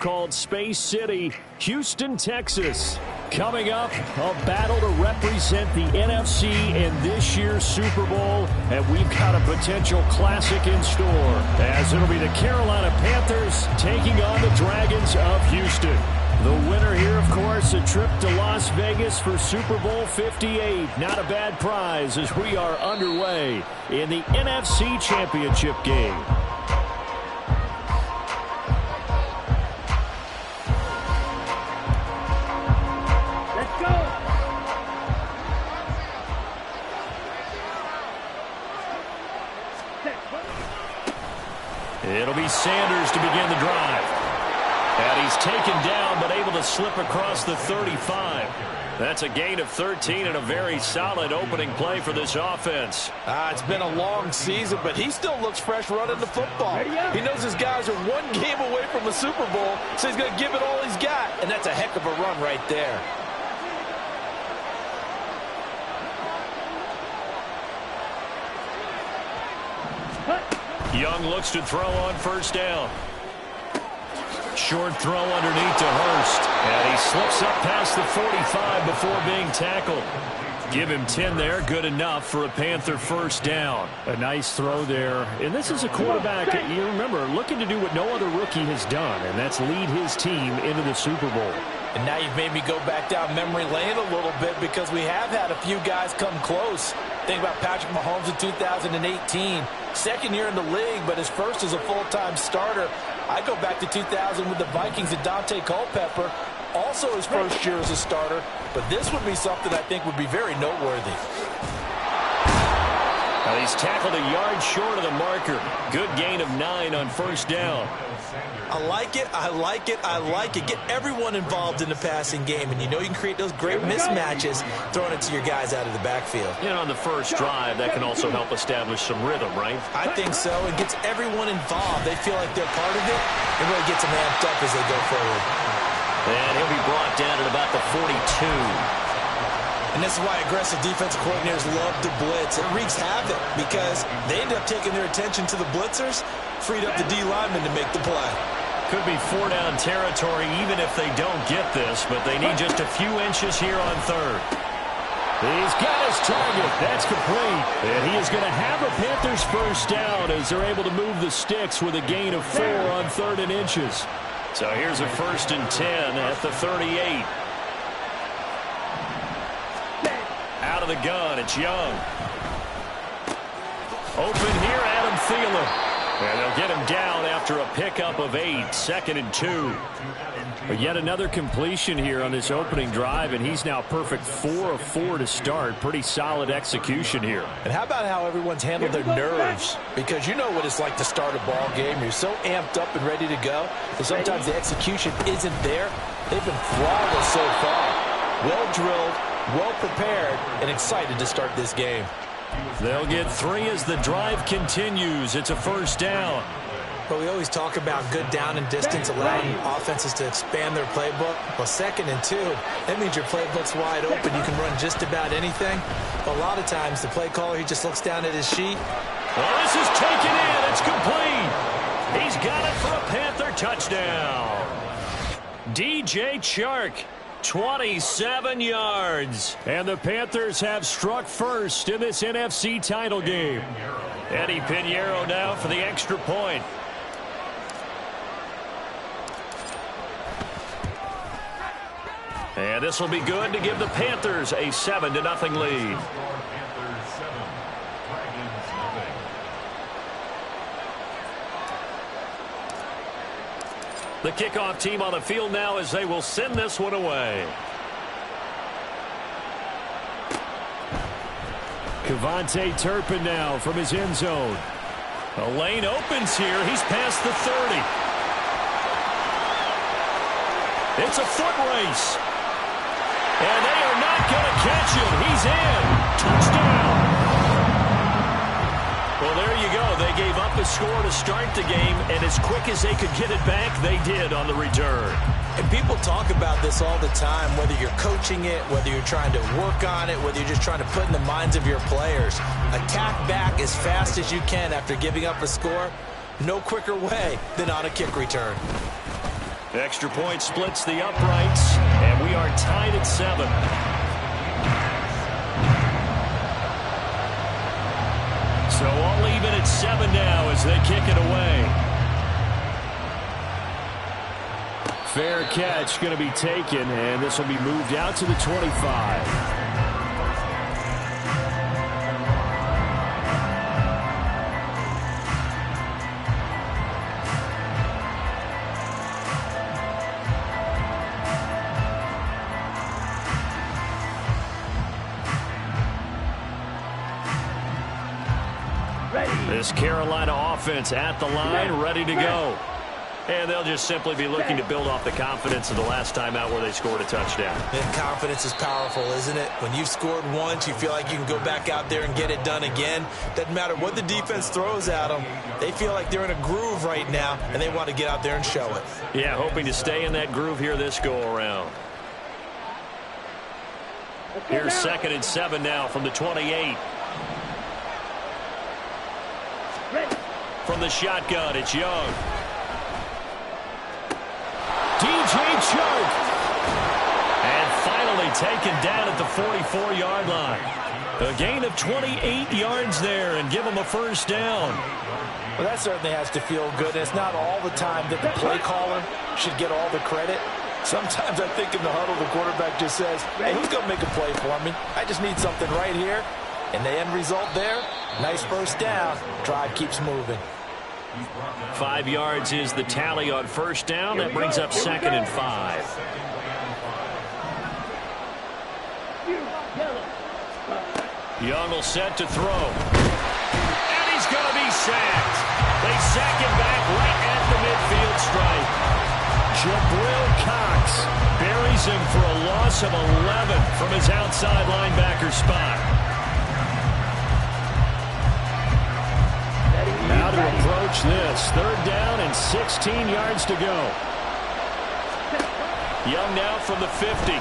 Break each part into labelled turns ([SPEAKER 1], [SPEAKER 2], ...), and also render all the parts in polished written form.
[SPEAKER 1] called Space City, Houston, Texas. Coming up, a battle to represent the NFC in this year's Super Bowl, and we've got a potential classic in store, as it'll be the Carolina Panthers taking on the Dragons of Houston. The winner here, of course, a trip to Las Vegas for Super Bowl 58. Not a bad prize as we are underway in the NFC Championship game. It'll be Sanders to begin the drive. And he's taken down, but able to slip across the 35. That's a gain of 13 and a very solid opening play for this offense.
[SPEAKER 2] It's been a long season, but he still looks fresh running the football. He knows his guys are one game away from a Super Bowl, so he's going to give it all he's got. And that's a heck of a run right there.
[SPEAKER 1] Young looks to throw on first down. Short throw underneath to Hurst. And he slips up past the 45 before being tackled. Give him 10 there. Good enough for a Panther first down. A nice throw there. And this is a quarterback, you remember, looking to do what no other rookie has done, and that's lead his team into the Super Bowl.
[SPEAKER 2] And now you've made me go back down memory lane a little bit because we have had a few guys come close. Think about Patrick Mahomes in 2018. Second year in the league, but his first as a full-time starter. I go back to 2000 with the Vikings and Dante Culpepper. Also his first year as a starter. But this would be something I think would be very noteworthy.
[SPEAKER 1] Now he's tackled a yard short of the marker. Good gain of 9 on first down.
[SPEAKER 2] I like it, I like it, I like it. Get everyone involved in the passing game, and you know you can create those great mismatches throwing it to your guys out of the backfield.
[SPEAKER 1] You know, on the first drive, that can also help establish some rhythm, right?
[SPEAKER 2] I think so. It gets everyone involved. They feel like they're part of it, and really gets them amped up as they go forward.
[SPEAKER 1] And he'll be brought down at about the 42.
[SPEAKER 2] And this is why aggressive defensive coordinators love to blitz. It wreaks havoc because they end up taking their attention to the blitzers, freed up the D linemen to make the play.
[SPEAKER 1] Could be 4-down territory even if they don't get this, but they need just a few inches here on third. He's got his target. That's complete. And he is going to have a Panthers first down as they're able to move the sticks with a gain of 4 on 3rd and inches. So here's a 1st and 10 at the 38. Out of the gun, it's Young. Open here, Adam Thielen. And they'll get him down after a pickup of 8, 2nd and 2. But yet another completion here on this opening drive, and he's now perfect 4 of 4 to start. Pretty solid execution here.
[SPEAKER 2] And how about how everyone's handled their nerves? Because you know what it's like to start a ball game. You're so amped up and ready to go that sometimes the execution isn't there. They've been flawless so far. Well drilled, well prepared, and excited to start this game.
[SPEAKER 1] They'll get 3 as the drive continues. It's a first down.
[SPEAKER 2] But we always talk about good down and distance, allowing offenses to expand their playbook. Well, 2nd and 2, that means your playbook's wide open. You can run just about anything. But a lot of times, the play caller, he just looks down at his sheet.
[SPEAKER 1] Well, this is taken in. It's complete. He's got it for a Panther touchdown. DJ Chark. 27 yards. And the Panthers have struck first in this NFC title game. Eddie Pinheiro now for the extra point. And this will be good to give the Panthers a 7-0 lead. The kickoff team on the field now as they will send this one away. Kevontae Turpin now from his end zone. The lane opens here. He's past the 30. It's a foot race. And they are not going to catch him. He's in. Touchdown. Well, there you go. They gave up a score to start the game, and as quick as they could get it back, they did on the return.
[SPEAKER 2] And people talk about this all the time, whether you're coaching it, whether you're trying to work on it, whether you're just trying to put in the minds of your players. Attack back as fast as you can after giving up a score. No quicker way than on a kick return.
[SPEAKER 1] Extra point splits the uprights, and we are tied at 7. So all even at 7 now as they kick it away. Fair catch going to be taken, and this will be moved out to the 25. This Carolina offense at the line, ready to go. And they'll just simply be looking to build off the confidence of the last time out where they scored a touchdown.
[SPEAKER 2] And confidence is powerful, isn't it? When you've scored once, you feel like you can go back out there and get it done again. Doesn't matter what the defense throws at them. They feel like they're in a groove right now, and they want to get out there and show it.
[SPEAKER 1] Yeah, hoping to stay in that groove here this go-around. Here's 2nd and 7 now from the 28. From the shotgun, it's Young. DJ Chark. And finally taken down at the 44-yard line. A gain of 28 yards there and give them a first down.
[SPEAKER 2] Well, that certainly has to feel good. It's not all the time that the play caller should get all the credit. Sometimes I think in the huddle, the quarterback just says, hey, who's going to make a play for me? I just need something right here. And the end result there, nice first down. Drive keeps moving.
[SPEAKER 1] 5 yards is the tally on first down. That brings up 2nd and 5. Young will set to throw. And he's going to be sacked. They sack him back right at the midfield stripe. Jabril Cox buries him for a loss of 11 from his outside linebacker spot. Now to approach this. 3rd down and 16 yards to go. Young now from the 50.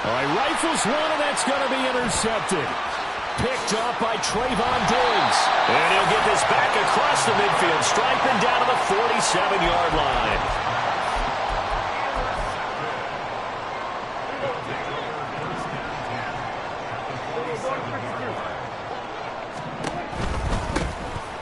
[SPEAKER 1] All right, rifles one, and that's going to be intercepted. Picked off by Trayvon Diggs. And he'll get this back across the midfield stripe and down to the 47-yard line.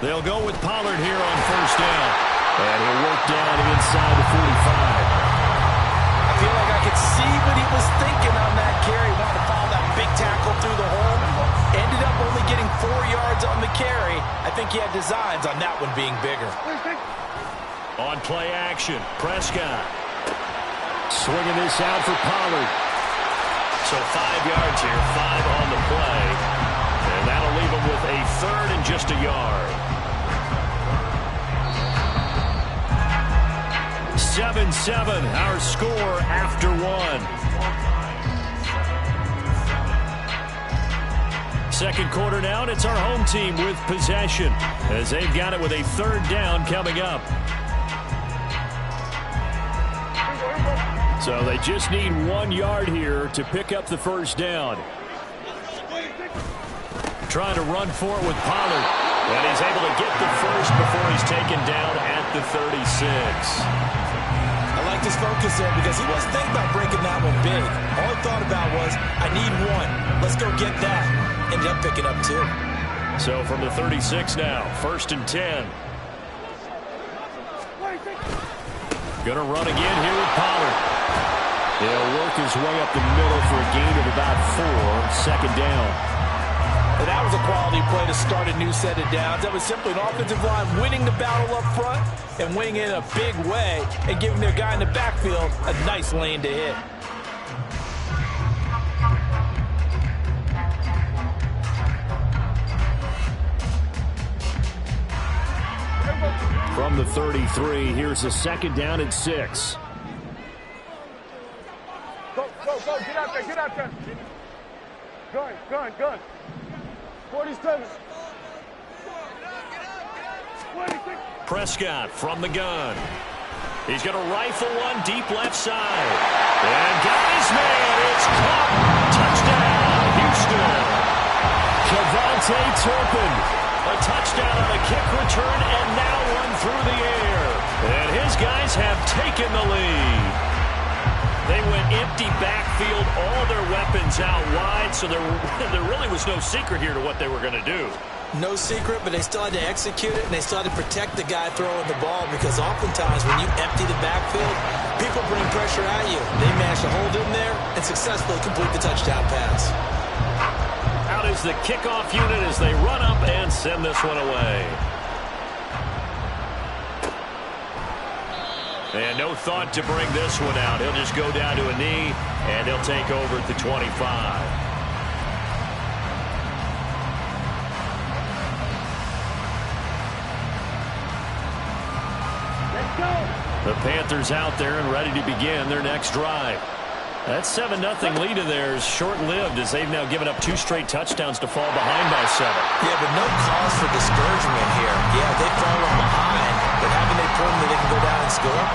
[SPEAKER 1] They'll go with Pollard here on first down. And he'll work down inside the 45.
[SPEAKER 2] I feel like I could see what he was thinking on that carry. Wanted to follow that big tackle through the hole. Ended up only getting 4 yards on the carry. I think he had designs on that one being bigger.
[SPEAKER 1] On play action, Prescott. Swinging this out for Pollard. So 5 yards here, 5 on the play. And that'll leave him with a 3rd and just a yard. 7-7, our score after 1. Second quarter now, and it's our home team with possession as they've got it with a 3rd down coming up. So they just need 1 yard here to pick up the first down. Trying to run for it with Pollard. And he's able to get the first before he's taken down at the 36.
[SPEAKER 2] I like this focus there because he wasn't thinking about breaking that one big. All he thought about was, I need 1. Let's go get that. Ended up picking up 2.
[SPEAKER 1] So from the 36 now, 1st and 10. Gonna run again here with Pollard. He'll work his way up the middle for a gain of about 4. 2nd down.
[SPEAKER 2] And that was a quality play to start a new set of downs. That was simply an offensive line winning the battle up front and winning it in a big way and giving their guy in the backfield a nice lane to hit.
[SPEAKER 1] From the 33, here's a 2nd down and 6.
[SPEAKER 3] Go, get out there. Gun. 47. 26.
[SPEAKER 1] Prescott from the gun. He's going to rifle one deep left side. And got his man. It's caught. Touchdown, Houston. Kevontae Turpin. A touchdown on a kick return and now one through the air. And his guys have taken the lead. They went empty backfield, all their weapons out wide, so there really was no secret here to what they were going to do.
[SPEAKER 2] No secret, but they still had to execute it, and they still had to protect the guy throwing the ball, because oftentimes when you empty the backfield, people bring pressure at you. They managed to hold in there and successfully complete the touchdown pass.
[SPEAKER 1] Out is the kickoff unit as they run up and send this one away. And no thought to bring this one out. He'll just go down to a knee, and he'll take over at the 25.
[SPEAKER 3] Let's go.
[SPEAKER 1] The Panthers out there and ready to begin their next drive. That 7-0 lead of theirs short-lived as they've now given up 2 straight touchdowns to fall behind by 7.
[SPEAKER 2] Yeah, but no cause for discouragement here. Yeah, they've fallen behind, but haven't they proven that they can go down and score?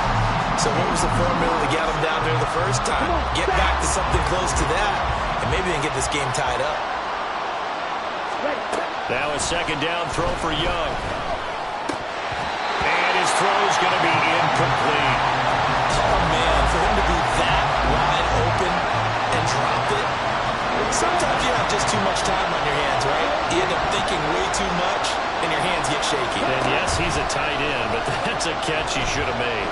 [SPEAKER 2] So what was the formula to get them down there the first time? Get back to something close to that, and maybe they can get this game tied up.
[SPEAKER 1] Now a second down throw for Young. And his throw is going to be incomplete.
[SPEAKER 2] Oh, man, for him to be that wide open and drop it. Sometimes you have just too much time on your hands, right? You end up thinking way too much, and your hands get shaky.
[SPEAKER 1] And yes, he's a tight end, but that's a catch he should have made.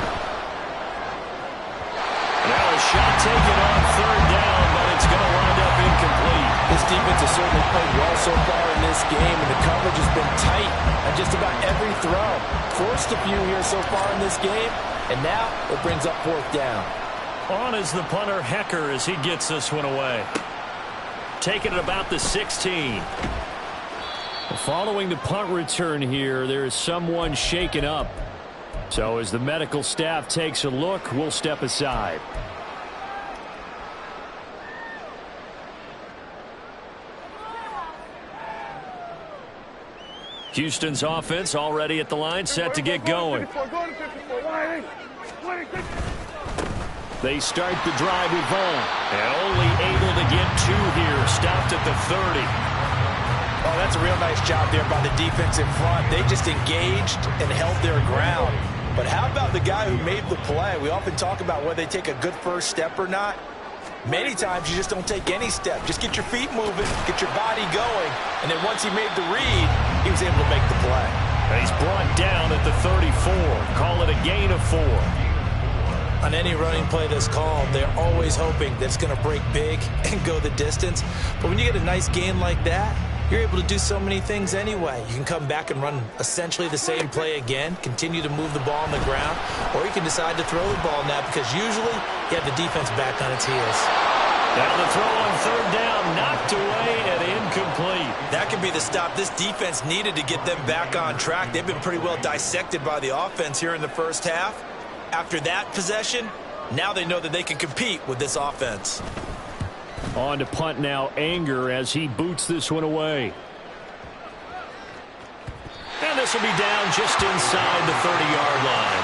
[SPEAKER 1] Now a shot taken on third down, but it's going to wind up incomplete.
[SPEAKER 2] This defense has certainly played well so far in this game, and the coverage has been tight on just about every throw. Forced a few here so far in this game, and now it brings up fourth down.
[SPEAKER 1] On is the punter, Hecker, as he gets this one away. Taking it about the 16. Following the punt return here, there is someone shaken up. So as the medical staff takes a look, we'll step aside. Houston's offense already at the line, set to get going. They start the drive with Vaughn, and only able to get 2 here, stopped at the 30.
[SPEAKER 2] Oh, that's a real nice job there by the defense in front. They just engaged and held their ground. But how about the guy who made the play? We often talk about whether they take a good first step or not. Many times you just don't take any step. Just get your feet moving, get your body going, and then once he made the read, he was able to make the play.
[SPEAKER 1] And he's brought down at the 34. Call it a gain of 4.
[SPEAKER 2] On any running play that's called, they're always hoping that it's going to break big and go the distance. But when you get a nice gain like that, you're able to do so many things anyway. You can come back and run essentially the same play again, continue to move the ball on the ground, or you can decide to throw the ball now because usually you have the defense back on its heels.
[SPEAKER 1] Now the throw on third down, knocked away and incomplete.
[SPEAKER 2] That could be the stop this defense needed to get them back on track. They've been pretty well dissected by the offense here in the first half. After that possession, now they know that they can compete with this offense.
[SPEAKER 1] On to punt now, Anger, as he boots this one away. And this will be down just inside the 30-yard line.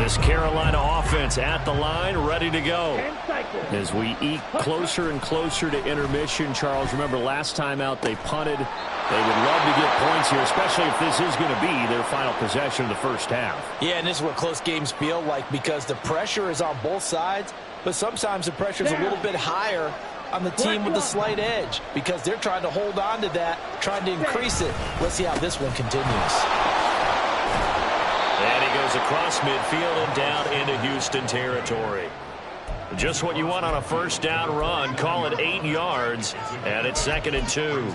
[SPEAKER 1] This Carolina offense at the line, ready to go. As we eke closer and closer to intermission, Charles, remember last time out they punted. They would love to get points here, especially if this is going to be their final possession of the first half.
[SPEAKER 2] Yeah, and this is what close games feel like because the pressure is on both sides, but sometimes the pressure is a little bit higher on the team with the slight edge because they're trying to hold on to that, trying to increase it. Let's see how this one continues.
[SPEAKER 1] And he goes across midfield and down into Houston territory. Just what you want on a first down run. Call it 8 yards, and it's 2nd and 2.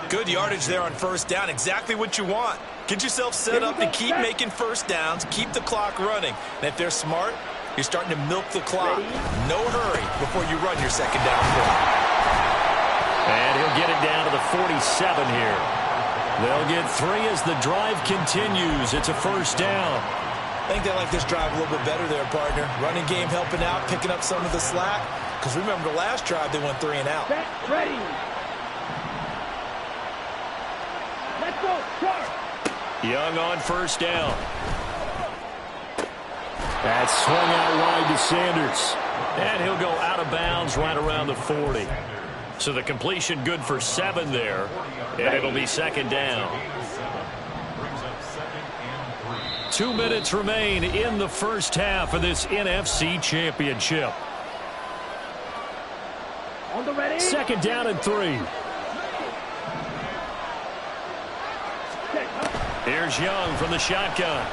[SPEAKER 2] Good yardage there on first down. Exactly what you want. Get yourself set up to keep making first downs, keep the clock running. And if they're smart, you're starting to milk the clock. No hurry before you run your second down play.
[SPEAKER 1] And he'll get it down to the 47 here. They'll get 3 as the drive continues. It's a first down.
[SPEAKER 2] I think they like this drive a little bit better there, partner. Running game helping out, picking up some of the slack. Because remember, the last drive, they went 3 and out.
[SPEAKER 3] Ready. Let's go. Charge.
[SPEAKER 1] Young on first down. That's swung out wide to Sanders. And he'll go out of bounds right around the 40. So the completion good for 7 there. And it'll be second down. 2 minutes remain in the first half of this NFC Championship.
[SPEAKER 3] On the ready.
[SPEAKER 1] Second down and 3. Here's Young from the shotgun.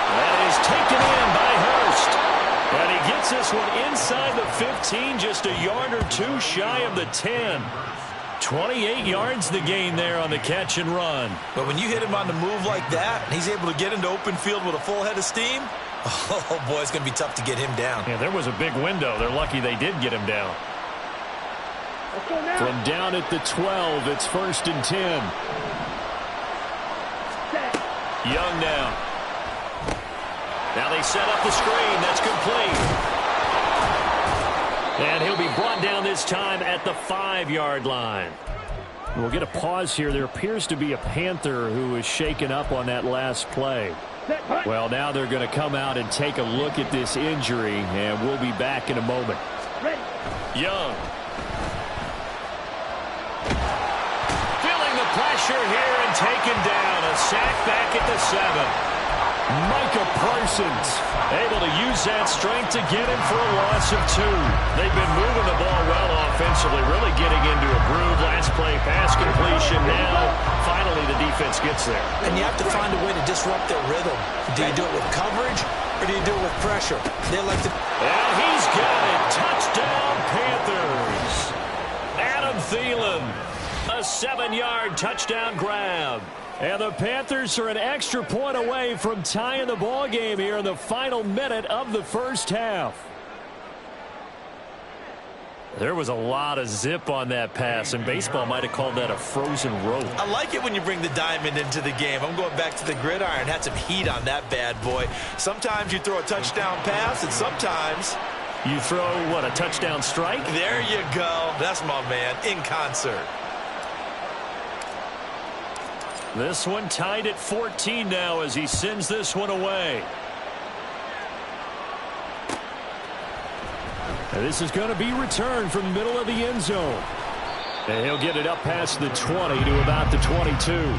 [SPEAKER 1] That is taken in by Hurst. And he gets this one inside the 15, just a yard or 2 shy of the 10. 28 yards the gain there on the catch and run.
[SPEAKER 2] But when you hit him on the move like that, and he's able to get into open field with a full head of steam, oh boy, it's going to be tough to get him down.
[SPEAKER 1] Yeah, there was a big window. They're lucky they did get him down. From down at the 12, it's 1st and 10. Young now. Now they set up the screen. That's complete. And he'll be brought down this time at the 5-yard line. We'll get a pause here. There appears to be a Panther who is shaken up on that last play. Well, now they're going to come out and take a look at this injury, and we'll be back in a moment. Young. Feeling the pressure here and taken down. A sack back at the 7. Micah Parsons able to use that strength to get him for a loss of 2. They've been moving the ball well offensively, really getting into a groove. Last play, pass completion. Now, finally, the defense gets there.
[SPEAKER 2] And you have to find a way to disrupt their rhythm. Do you do it with coverage, or do you do it with pressure? They like to...
[SPEAKER 1] And he's got it. Touchdown, Panthers. Adam Thielen. A 7-yard touchdown grab. And the Panthers are an extra point away from tying the ball game here in the final minute of the first half. There was a lot of zip on that pass, and baseball might have called that a frozen rope.
[SPEAKER 2] I like it when you bring the diamond into the game. I'm going back to the gridiron. Had some heat on that bad boy. Sometimes you throw a touchdown pass, and sometimes...
[SPEAKER 1] you throw, what, a touchdown strike?
[SPEAKER 2] There you go. That's my man, in concert.
[SPEAKER 1] This one tied at 14 now as he sends this one away. And this is going to be returned from the middle of the end zone. And he'll get it up past the 20 to about the 22.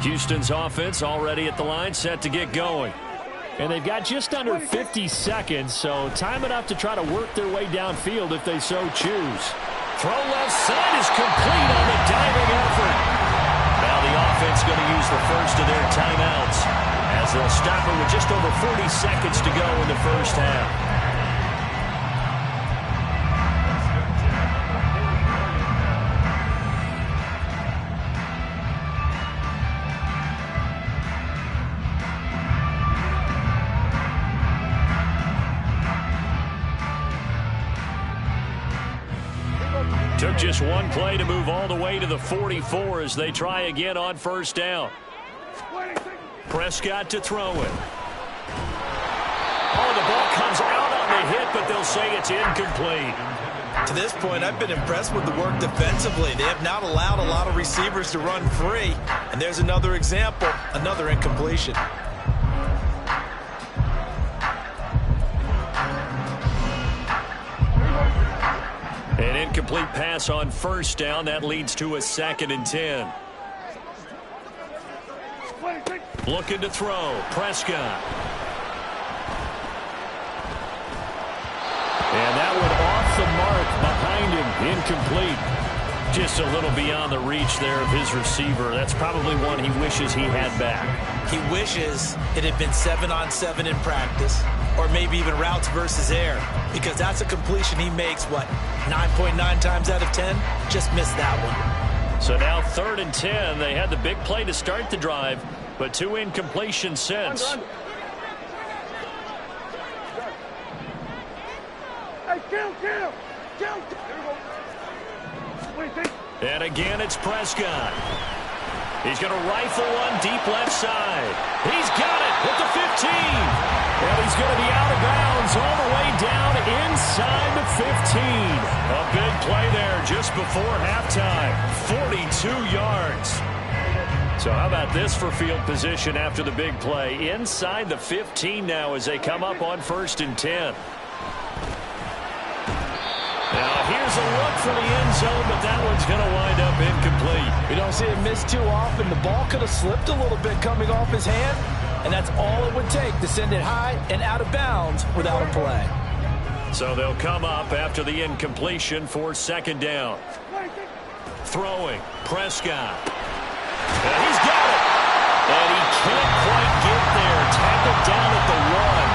[SPEAKER 1] Houston's offense already at the line, set to get going. And they've got just under 50 seconds, so time enough to try to work their way downfield if they so choose. Throw left side is complete on the diving effort. Now the offense going to use the first of their timeouts as they'll stop it with just over 40 seconds to go in the first half. Took just one play to move all the way to the 44 as they try again on first down. Prescott to throw it. Oh, the ball comes out on the hit, but they'll say it's incomplete.
[SPEAKER 2] To this point, I've been impressed with the work defensively. They have not allowed a lot of receivers to run free. And there's another example, another incompletion.
[SPEAKER 1] An incomplete pass on first down. That leads to a 2nd and 10. Looking to throw. Prescott. And that one off the mark behind him. Incomplete. Just a little beyond the reach there of his receiver. That's probably one he wishes he had back.
[SPEAKER 2] He wishes it had been 7-on-7 in practice, or maybe even routes versus air, because that's a completion he makes, what, 9.9 times out of 10? Just missed that one.
[SPEAKER 1] So now 3rd and 10. They had the big play to start the drive. but 2 incompletions since.
[SPEAKER 3] Under. Hey, kill. Here we go. 26.
[SPEAKER 1] And again, it's Prescott. He's going to rifle one deep left side. He's got it at the 15. And he's going to be out of bounds all the way down inside the 15. A big play there just before halftime. 42 yards. So how about this for field position after the big play? Inside the 15 now as they come up on 1st and 10. Now here's a look for the end zone, but that one's going to wind up incomplete.
[SPEAKER 2] We don't see it miss too often. The ball could have slipped a little bit coming off his hand, and that's all it would take to send it high and out of bounds without a play.
[SPEAKER 1] So they'll come up after the incompletion for 2nd down. Throwing, Prescott. And he's got it. And he can't quite get there. Tackled down at the 1.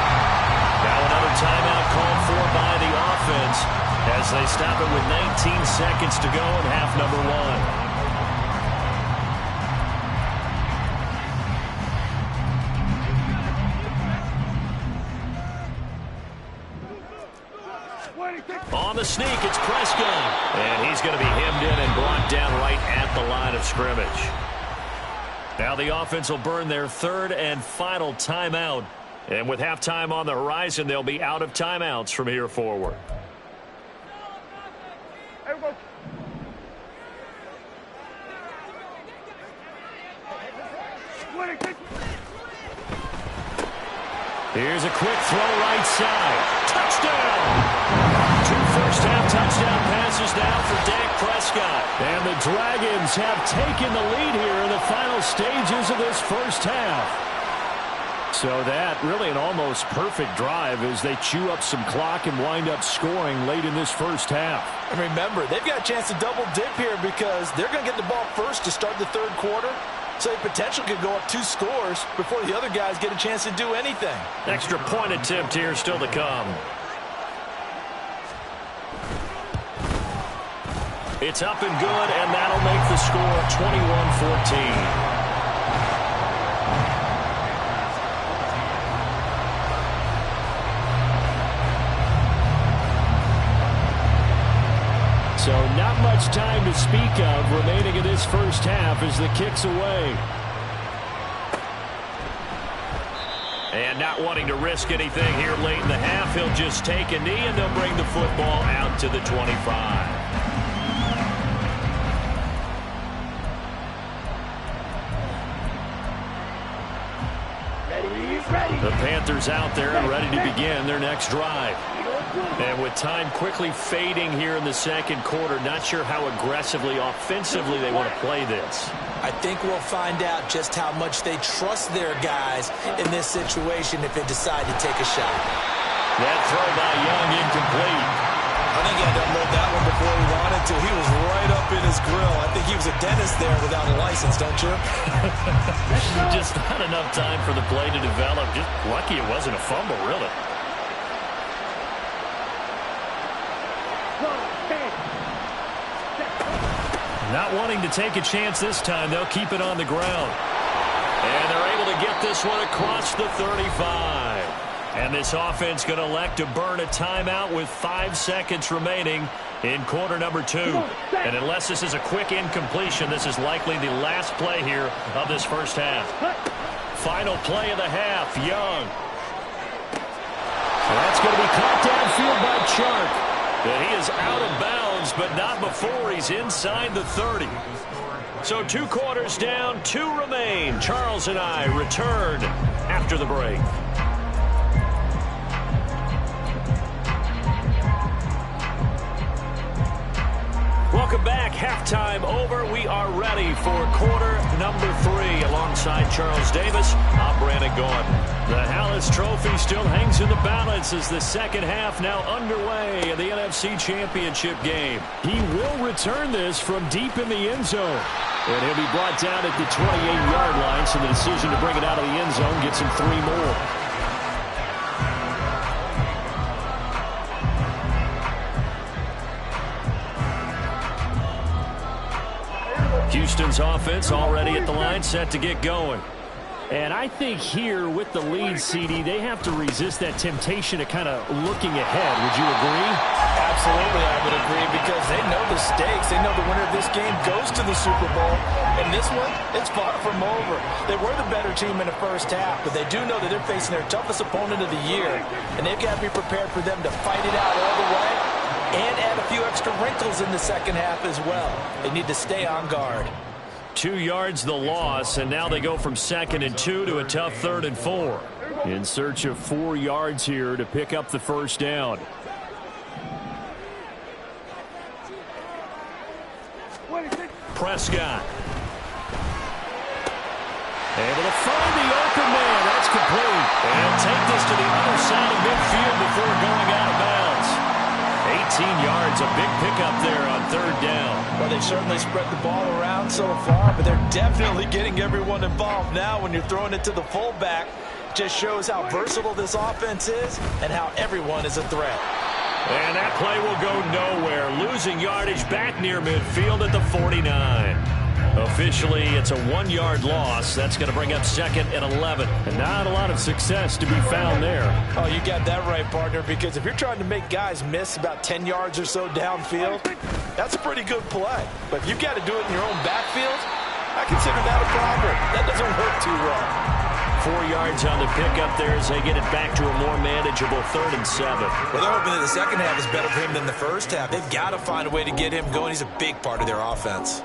[SPEAKER 1] Now another timeout called for by the offense as they stop it with 19 seconds to go in half number 1. On the sneak, it's Prescott. And he's going to be hemmed in and brought down right at the line of scrimmage. Now the offense will burn their 3rd and final timeout. And with halftime on the horizon, they'll be out of timeouts from here forward. Here's a quick throw right side. Touchdown! 2 first-half touchdown passes now for Dak Prescott. And the Dragons have taken the lead here in the final stages of this first half. So that really an almost perfect drive as they chew up some clock and wind up scoring late in this first half.
[SPEAKER 2] And remember, they've got a chance to double dip here because they're going to get the ball first to start the 3rd quarter. So the potential could go up 2 scores before the other guys get a chance to do anything.
[SPEAKER 1] Extra point attempt here still to come. It's up and good, and that'll make the score 21-14. So not much time to speak of remaining in this first half as the kick's away. And not wanting to risk anything here late in the half, he'll just take a knee and they'll bring the football out to the 25. The Panthers out there and ready to begin their next drive. And with time quickly fading here in the 2nd quarter, not sure how aggressively, offensively they want to play this.
[SPEAKER 2] I think we'll find out just how much they trust their guys in this situation if they decide to take a shot.
[SPEAKER 1] That throw by Young incomplete.
[SPEAKER 2] I think he had to unload that one before he wanted to. He was right up in his grill. I think he was a dentist there without a license, don't you?
[SPEAKER 1] Just not enough time for the play to develop. Just lucky it wasn't a fumble, really. Not wanting to take a chance this time, they'll keep it on the ground. And they're able to get this one across the 35. And this offense going to elect to burn a timeout with 5 seconds remaining in quarter number 2. And unless this is a quick incompletion, this is likely the last play here of this first half. Final play of the half, Young. So that's going to be caught downfield by Chark. And he is out of bounds, but not before he's inside the 30. So 2 quarters down, 2 remain. Charles and I return after the break. Welcome back. Halftime over. We are ready for quarter number 3. Alongside Charles Davis, I'm Brandon Gordon. The Hallis Trophy still hangs in the balance as the second half now underway in the NFC Championship game. He will return this from deep in the end zone. And he'll be brought down at the 28-yard line, so the decision to bring it out of the end zone gets him 3 more. Houston's offense already at the line, set to get going. And I think here with the lead, CD, they have to resist that temptation of kind of looking ahead. Would you agree?
[SPEAKER 2] Absolutely, I would agree, because they know the stakes. They know the winner of this game goes to the Super Bowl. And this one, it's far from over. They were the better team in the first half, but they do know that they're facing their toughest opponent of the year. And they've got to be prepared for them to fight it out all the way and add a few extra wrinkles in the second half as well. They need to stay on guard.
[SPEAKER 1] 2 yards the loss, and now they go from 2nd and 2 to a tough 3rd and 4. In search of 4 yards here to pick up the first down. Prescott. Able to find the open man. That's complete. And take this to the other side of midfield before going out of bounds. 18 yards, a big pickup there on 3rd down.
[SPEAKER 2] Well, they've certainly spread the ball around so far, but they're definitely getting everyone involved now when you're throwing it to the fullback. Just shows how versatile this offense is and how everyone is a threat.
[SPEAKER 1] And that play will go nowhere. Losing yardage back near midfield at the 49. Officially, it's a 1-yard loss. That's going to bring up 2nd and 11. And not a lot of success to be found there.
[SPEAKER 2] Oh, you got that right, partner, because if you're trying to make guys miss about 10 yards or so downfield, that's a pretty good play. But if you've got to do it in your own backfield, I consider that a problem. That doesn't work too well.
[SPEAKER 1] 4 yards on the pickup there as they get it back to a more manageable 3rd and 7.
[SPEAKER 2] Well, they're hoping that the second half is better for him than the first half. They've got to find a way to get him going. He's a big part of their offense.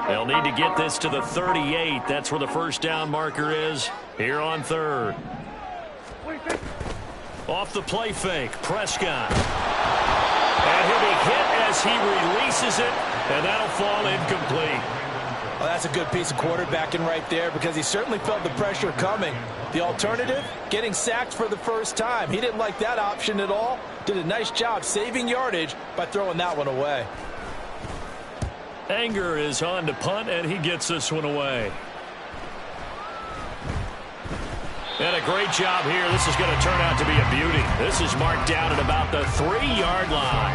[SPEAKER 1] They'll need to get this to the 38. That's where the first down marker is here on 3rd. Off the play fake, Prescott. And he'll be hit as he releases it, and that'll fall incomplete.
[SPEAKER 2] Well, that's a good piece of quarterbacking right there, because he certainly felt the pressure coming. The alternative, getting sacked for the first time. He didn't like that option at all. Did a nice job saving yardage by throwing that one away.
[SPEAKER 1] Anger is on to punt, and he gets this one away. And a great job here. This is going to turn out to be a beauty. This is marked down at about the 3-yard line.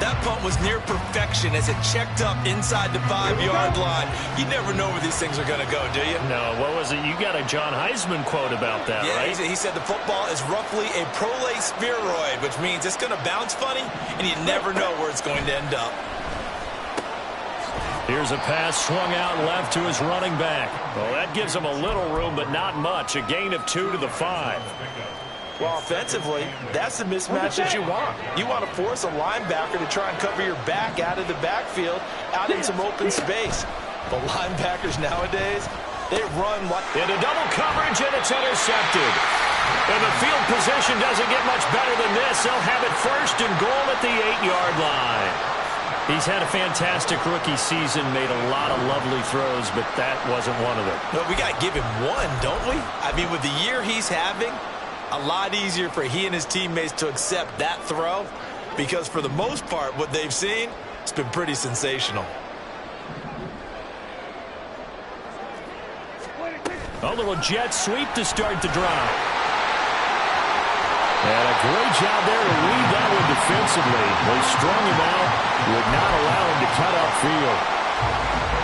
[SPEAKER 2] That punt was near perfection as it checked up inside the 5-yard line. You never know where these things are going to go, do you?
[SPEAKER 1] No, what was it? You got a John Heisman quote about that,
[SPEAKER 2] yeah,
[SPEAKER 1] right?
[SPEAKER 2] He said the football is roughly a prolate spheroid, which means it's going to bounce funny, and you never know where it's going to end up.
[SPEAKER 1] Here's a pass swung out left to his running back. Well, that gives him a little room, but not much. A gain of 2 to the 5.
[SPEAKER 2] Well, offensively, that's the mismatch that you want. You want to force a linebacker to try and cover your back out of the backfield, out in some open space. But linebackers nowadays, they run like...
[SPEAKER 1] Into double coverage, and it's intercepted. And the field position doesn't get much better than this. They'll have it 1st and goal at the 8-yard line. He's had a fantastic rookie season, made a lot of lovely throws, but that wasn't one of them.
[SPEAKER 2] No, we got to give him one, don't we? I mean, with the year he's having, a lot easier for he and his teammates to accept that throw, because for the most part, what they've seen, it's been pretty sensational.
[SPEAKER 1] A little jet sweep to start the drive. And a great job there to read that one defensively. They strung him out, would not allow him to cut upfield.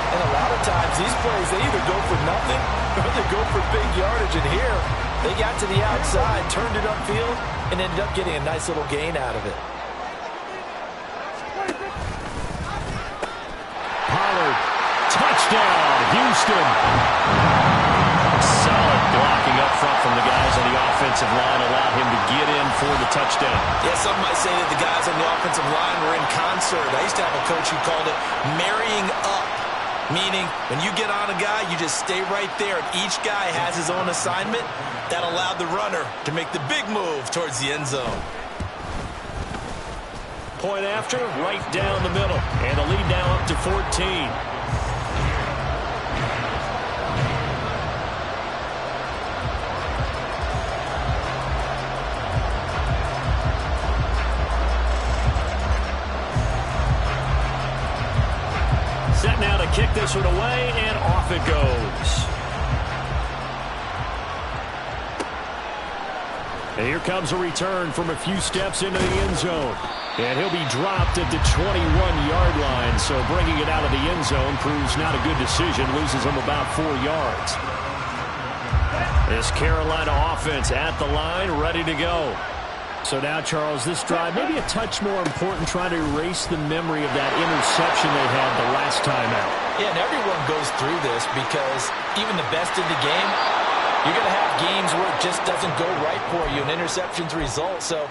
[SPEAKER 2] And a lot of times, these plays, they either go for nothing or they go for big yardage. And here, they got to the outside, turned it upfield, and ended up getting a nice little gain out of it.
[SPEAKER 1] Pollard, touchdown, Houston. Solid blocking up front from the guys on the offensive line allowed him to get in for the touchdown.
[SPEAKER 2] Yeah, some might say that the guys on the offensive line were in concert. I used to have a coach who called it marrying up, meaning when you get on a guy, you just stay right there, and each guy has his own assignment. That allowed the runner to make the big move towards the end zone.
[SPEAKER 1] Point after, right down the middle, and the lead now up to 14. Set now to kick this one away, and off it goes. And here comes a return from a few steps into the end zone. And he'll be dropped at the 21-yard line. So bringing it out of the end zone proves not a good decision. Loses him about 4 yards. This Carolina offense at the line, ready to go. So now, Charles, this drive maybe a touch more important, trying to erase the memory of that interception they had the last time out.
[SPEAKER 2] Yeah, and everyone goes through this because even the best in the game, you're going to have games where it just doesn't go right for you, and interceptions result. So,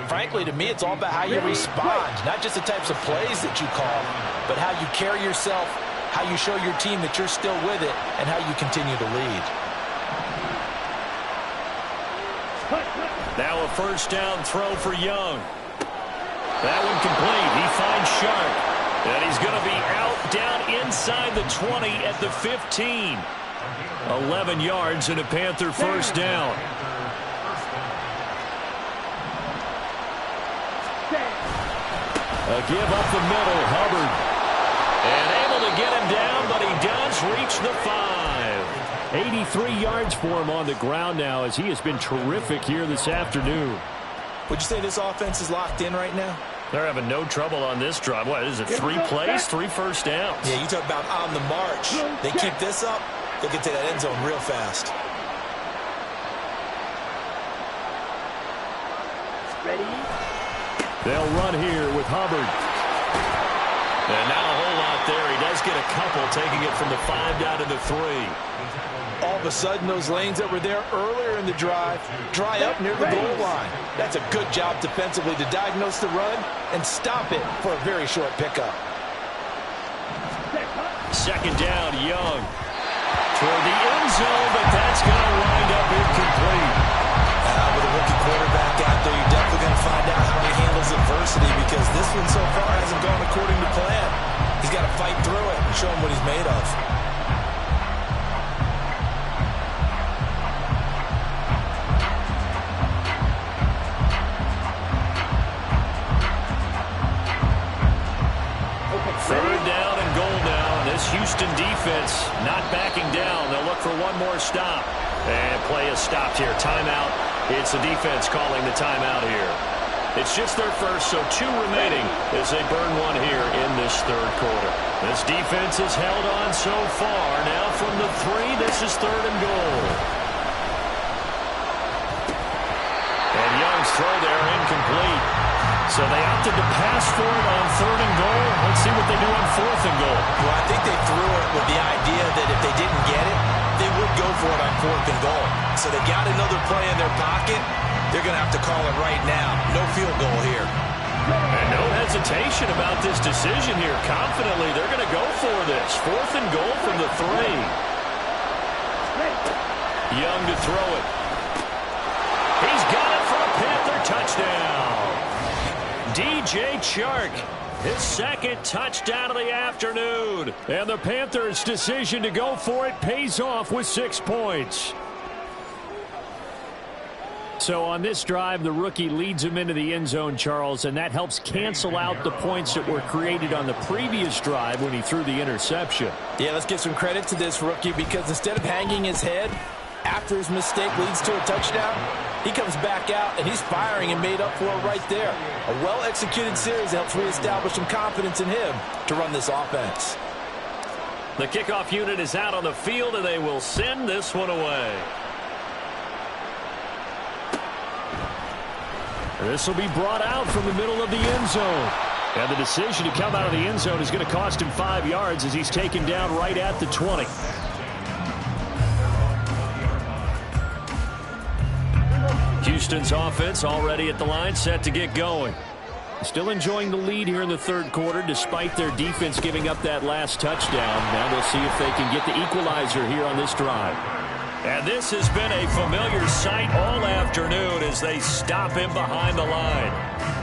[SPEAKER 2] frankly, to me, it's all about how you respond, not just the types of plays that you call, but how you carry yourself, how you show your team that you're still with it, and how you continue to lead.
[SPEAKER 1] Now a first down throw for Young. That one complete. He finds Sharp. And he's going to be out down inside the 20 at the 15. 11 yards and a Panther first down. A give up the middle. Hubbard. And able to get him down, but he does reach the 5. 83 yards for him on the ground now, as he has been terrific here this afternoon.
[SPEAKER 2] Would you say this offense is locked in right now?
[SPEAKER 1] They're having no trouble on this drive. What is it, 3 plays, 3 first downs?
[SPEAKER 2] Yeah, you talk about on the march. They keep this up, they'll get to that end zone real fast.
[SPEAKER 3] Ready?
[SPEAKER 1] They'll run here with Hubbard. And not a whole lot there. He does get a couple, taking it from the 5 down to the 3.
[SPEAKER 2] All of a sudden, those lanes that were there earlier in the drive dry up near the goal line. That's a good job defensively to diagnose the run and stop it for a very short pickup.
[SPEAKER 1] Second down, Young. Toward the end zone, but that's going to wind up incomplete.
[SPEAKER 2] With a rookie quarterback out there, you're definitely going to find out how he handles adversity, because this one so far hasn't gone according to plan. He's got to fight through it and show him what he's made of.
[SPEAKER 1] Third down and goal now. This Houston defense not backing down. They'll look for one more stop. And play is stopped here. Timeout. It's the defense calling the timeout here. It's just their first, so 2 remaining as they burn one here in this third quarter. This defense has held on so far. Now from the 3, this is 3rd and goal. And Young's throw there incomplete. So they opted to pass for it on 3rd and goal. Let's see what they do on 4th and goal.
[SPEAKER 2] Well, I think they threw it with the idea that if they didn't get it, they would go for it on 4th and goal. So they got another play in their pocket. They're going to have to call it right now. No field goal here.
[SPEAKER 1] And no hesitation about this decision here. Confidently, they're going to go for this. 4th and goal from the 3. Young to throw it. He's got it for a Panther touchdown. DJ Chark, his 2nd touchdown of the afternoon. And the Panthers' decision to go for it pays off with 6 points. So on this drive, the rookie leads him into the end zone, Charles, and that helps cancel out the points that were created on the previous drive when he threw the interception.
[SPEAKER 2] Yeah, let's give some credit to this rookie, because instead of hanging his head after his mistake leads to a touchdown, he comes back out and he's firing and made up for it right there. A well-executed series helps reestablish some confidence in him to run this offense.
[SPEAKER 1] The kickoff unit is out on the field, and they will send this one away. This will be brought out from the middle of the end zone. And the decision to come out of the end zone is going to cost him 5 yards as he's taken down right at the 20. Houston's offense already at the line, set to get going. Still enjoying the lead here in the third quarter, despite their defense giving up that last touchdown. Now we'll see if they can get the equalizer here on this drive. And this has been a familiar sight all afternoon as they stop him behind the line.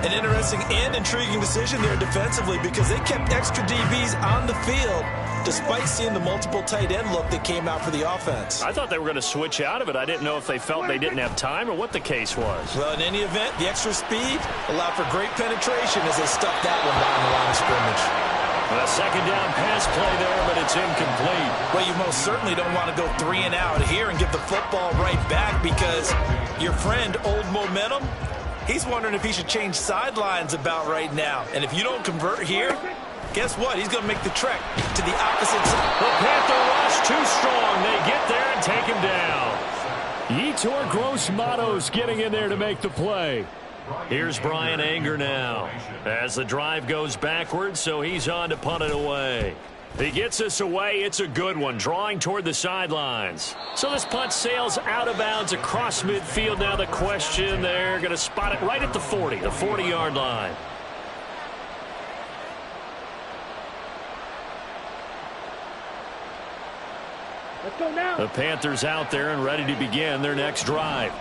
[SPEAKER 2] An interesting and intriguing decision there defensively, because they kept extra DBs on the field despite seeing the multiple tight end look that came out for the offense.
[SPEAKER 1] I thought they were going to switch out of it. I didn't know if they felt they didn't have time or what the case was.
[SPEAKER 2] Well, in any event, the extra speed allowed for great penetration as they stuffed that one down the line of scrimmage.
[SPEAKER 1] A second down pass play there, but it's incomplete.
[SPEAKER 2] Well, you most certainly don't want to go 3 and out here and give the football right back, because your friend, Old Momentum, He's wondering if he should change sidelines about right now. And if you don't convert here, guess what? He's going to make the trek to the opposite side.
[SPEAKER 1] The Panther rush too strong. They get there and take him down. Yetur Gross-Matos getting in there to make the play. Here's Bryan Anger now as the drive goes backwards, so he's on to punt it away. He gets this away. It's a good one, drawing toward the sidelines. So this punt sails out of bounds across midfield. Now the question, they're going to spot it right at the 40, the 40-yard line.
[SPEAKER 3] Let's go now.
[SPEAKER 1] The Panthers out there and ready to begin their next drive.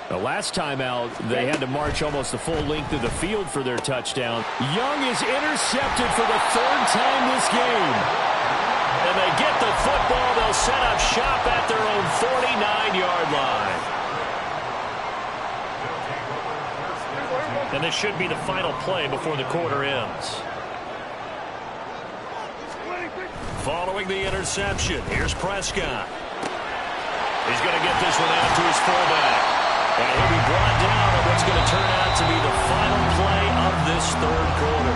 [SPEAKER 1] The last time out, they had to march almost the full length of the field for their touchdown. Young is intercepted for the third time this game. And they get the football. They'll set up shop at their own 49-yard line. And this should be the final play before the quarter ends. Following the interception, here's Prescott. He's going to get this one out to his fullback. And he'll be brought down on what's going to turn out to be the final play of this third quarter.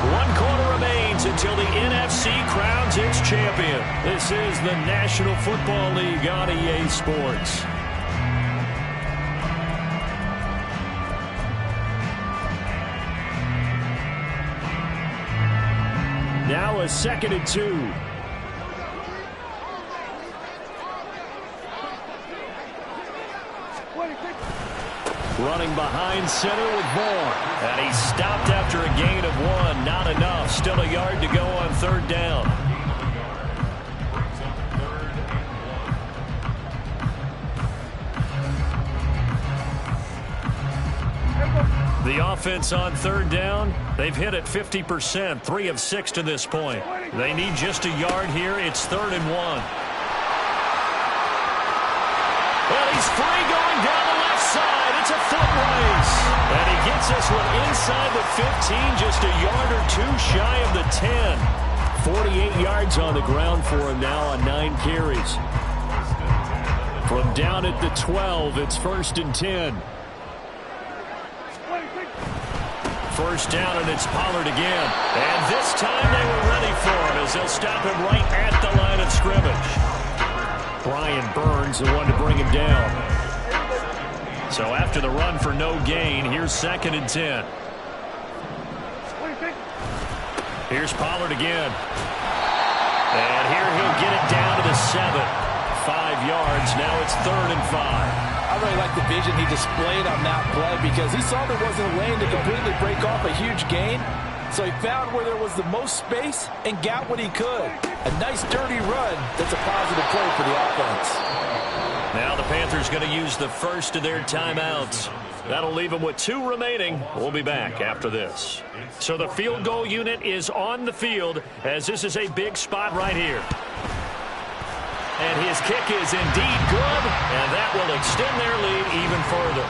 [SPEAKER 1] 1 quarter remains until the NFC crowns its champion. This is the National Football League on EA Sports. Now a 2nd and 2. Running behind center with Vaughn. And he stopped after a gain of 1. Not enough. Still a yard to go on 3rd down. The offense on 3rd down, they've hit it 50%, 3 of 6 to this point. They need just a yard here. It's 3rd and 1. Well, he's free going down the left side. It's a foot race. And he gets this one inside the 15, just a yard or 2 shy of the 10. 48 yards on the ground for him now on 9 carries. From down at the 12, it's 1st and 10. 1st down, and it's Pollard again. And this time they were ready for him as they'll stop him right at the line of scrimmage. Brian Burns, the one to bring him down. So after the run for no gain, here's 2nd and 10. Here's Pollard again. And here he'll get it down to the 7. 5 yards. Now it's 3rd and 5.
[SPEAKER 2] I really like the vision he displayed on that play because he saw there wasn't a lane to completely break off a huge gain. So he found where there was the most space and got what he could. A nice dirty run that's a positive play for the offense.
[SPEAKER 1] Now the Panthers going to use the first of their timeouts. That'll leave them with 2 remaining. We'll be back after this. So the field goal unit is on the field as this is a big spot right here. And his kick is indeed good, and that will extend their lead even further.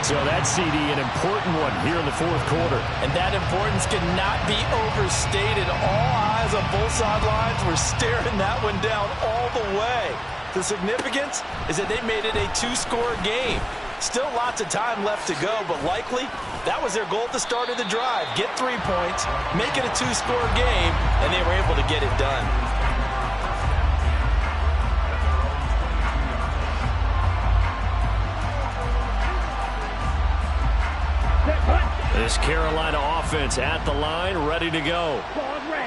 [SPEAKER 1] So that, CD, an important one here in the 4th quarter.
[SPEAKER 2] And that importance cannot be overstated. All eyes on both sidelines were staring that one down all the way. The significance is that they made it a 2-score game. Still lots of time left to go, but likely that was their goal at the start of the drive. Get 3 points, make it a 2-score game, and they were able to get it done.
[SPEAKER 1] This Carolina offense at the line, ready to go.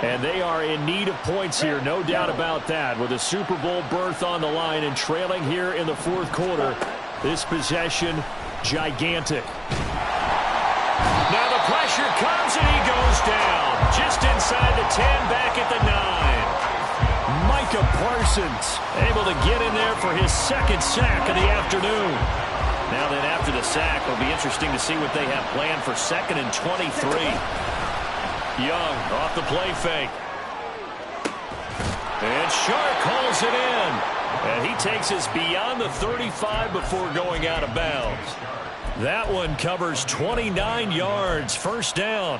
[SPEAKER 1] And they are in need of points here, no doubt about that. With a Super Bowl berth on the line and trailing here in the 4th quarter, this possession, gigantic. Now the pressure comes and he goes down. Just inside the 10, back at the 9. Micah Parsons able to get in there for his 2nd sack of the afternoon. Now then, after the sack, it'll be interesting to see what they have planned for 2nd and 23. Young off the play fake. And Shark calls it in. And he takes us beyond the 35 before going out of bounds. That one covers 29 yards. First down.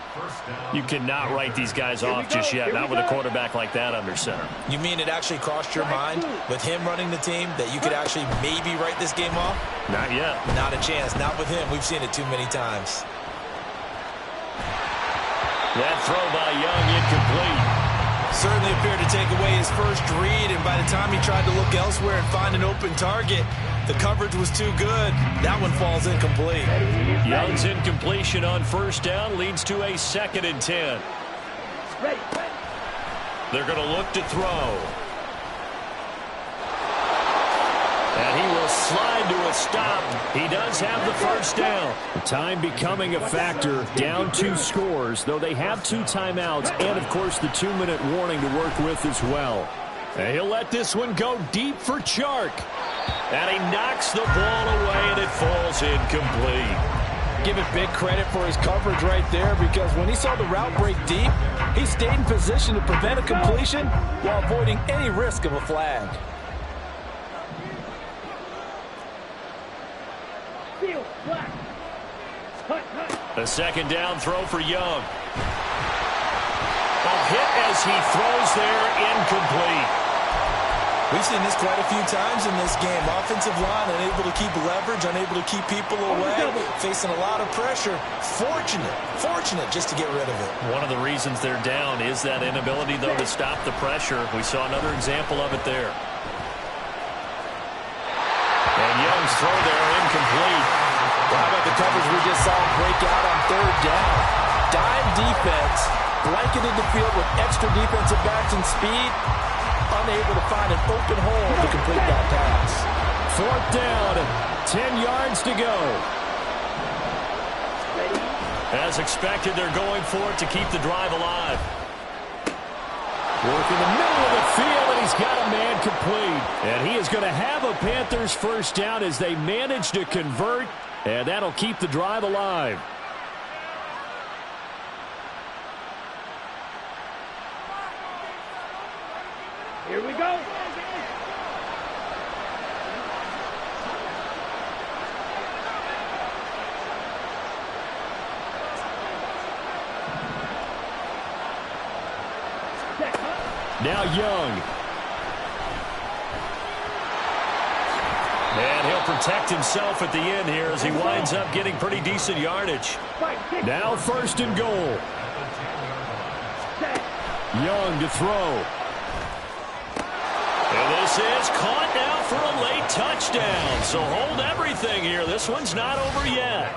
[SPEAKER 1] You cannot write these guys off just yet, not with a quarterback like that under center.
[SPEAKER 2] You mean it actually crossed your mind with him running the team that you could actually maybe write this game off?
[SPEAKER 1] Not yet.
[SPEAKER 2] Not a chance. Not with him. We've seen it too many times.
[SPEAKER 1] That throw by Young incomplete.
[SPEAKER 2] Certainly appeared to take away his first read, and by the time he tried to look elsewhere and find an open target, the coverage was too good. That one falls incomplete.
[SPEAKER 1] Young's incompletion on first down leads to a 2nd and 10. They're going to look to throw. And he will slide to a stop. He does have the first down. Time becoming a factor. Down 2 scores, though they have 2 timeouts and, of course, the 2-minute warning to work with as well. And he'll let this one go deep for Chark. And he knocks the ball away, and it falls incomplete.
[SPEAKER 2] Give it big credit for his coverage right there, because when he saw the route break deep, he stayed in position to prevent a completion while avoiding any risk of a flag.
[SPEAKER 1] A 2nd down throw for Young. A hit as he throws there, incomplete.
[SPEAKER 2] We've seen this quite a few times in this game. Offensive line unable to keep leverage, unable to keep people away, facing a lot of pressure. Fortunate just to get rid of it.
[SPEAKER 1] One of the reasons they're down is that inability, though, to stop the pressure. We saw another example of it there. And Young's throw there, incomplete.
[SPEAKER 2] Well, how about the coverage we just saw break out on 3rd down? Dime defense, blanketed the field with extra defensive backs and speed, unable to find an open hole to complete that pass.
[SPEAKER 1] 4th down, 10 yards to go. As expected, they're going for it to keep the drive alive. Work in the middle of the field, and he's got a man complete. And he is going to have a Panthers first down as they manage to convert, and that'll keep the drive alive.
[SPEAKER 3] Here we go.
[SPEAKER 1] Now Young. And he'll protect himself at the end here as he winds up getting pretty decent yardage. Now 1st and goal. Young to throw. And this is caught now for a late touchdown. So hold everything here. This one's not over yet.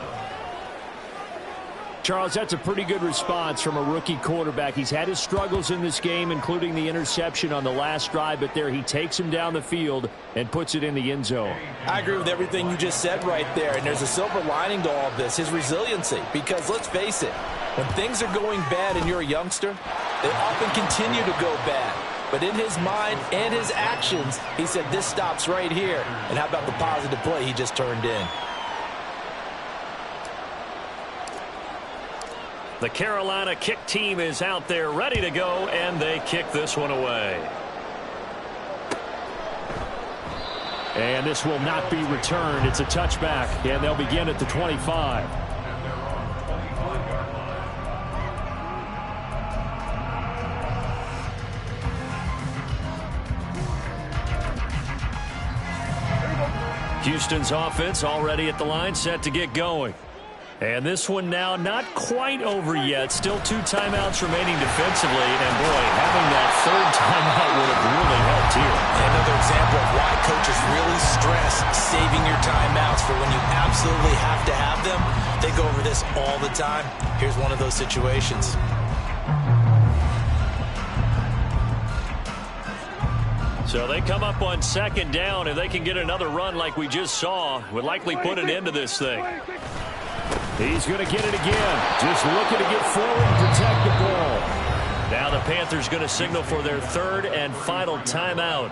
[SPEAKER 1] Charles, that's a pretty good response from a rookie quarterback. He's had his struggles in this game, including the interception on the last drive, but there he takes him down the field and puts it in the end zone.
[SPEAKER 2] I agree with everything you just said right there, and there's a silver lining to all of this, his resiliency. Because let's face it, when things are going bad and you're a youngster, they often continue to go bad. But in his mind and his actions, he said this stops right here. And how about the positive play he just turned in?
[SPEAKER 1] The Carolina kick team is out there ready to go, and they kick this one away. And this will not be returned. It's a touchback, and they'll begin at the 25. Houston's offense already at the line, set to get going. And this one now not quite over yet. Still 2 timeouts remaining defensively. And, boy, having that 3rd timeout would have really helped here.
[SPEAKER 2] Another example of why coaches really stress saving your timeouts for when you absolutely have to have them. They go over this all the time. Here's one of those situations.
[SPEAKER 1] So they come up on 2nd down. If they can get another run like we just saw, would likely put an end to this thing. He's going to get it again. Just looking to get forward and protect the ball. Now the Panthers going to signal for their 3rd and final timeout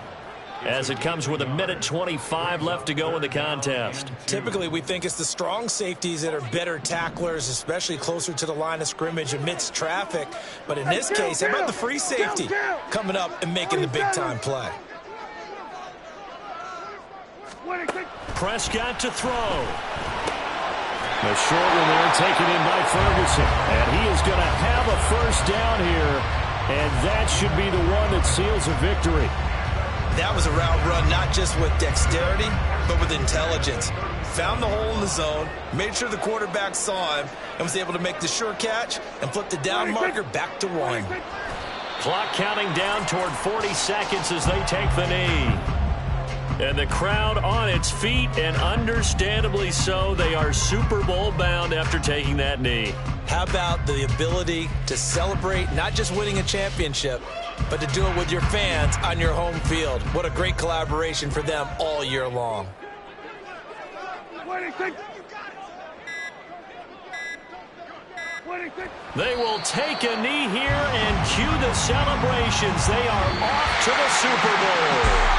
[SPEAKER 1] as it comes with 1:25 left to go in the contest.
[SPEAKER 2] Typically, we think it's the strong safeties that are better tacklers, especially closer to the line of scrimmage amidst traffic. But in this case, how about the free safety coming up and making the big-time play?
[SPEAKER 1] Prescott to throw. The short one there taken in by Ferguson. And he is going to have a first down here. And that should be the one that seals a victory.
[SPEAKER 2] That was a route run not just with dexterity, but with intelligence. Found the hole in the zone, made sure the quarterback saw him, and was able to make the sure catch and flip the down marker back to 1.
[SPEAKER 1] Clock counting down toward 40 seconds as they take the knee. And the crowd on its feet, and understandably so. They are Super Bowl bound after taking that knee.
[SPEAKER 2] How about the ability to celebrate not just winning a championship, but to do it with your fans on your home field? What a great collaboration for them all year long.
[SPEAKER 1] They will take a knee here and cue the celebrations. They are off to the Super Bowl.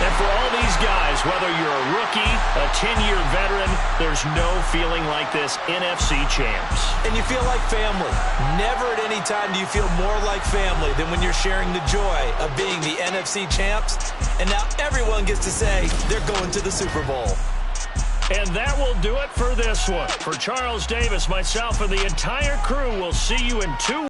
[SPEAKER 1] And for all these guys, whether you're a rookie, a 10-year veteran, there's no feeling like this NFC champs.
[SPEAKER 2] And you feel like family. Never at any time do you feel more like family than when you're sharing the joy of being the NFC champs. And now everyone gets to say they're going to the Super Bowl.
[SPEAKER 1] And that will do it for this one. For Charles Davis, myself, and the entire crew, we'll see you in 2 weeks.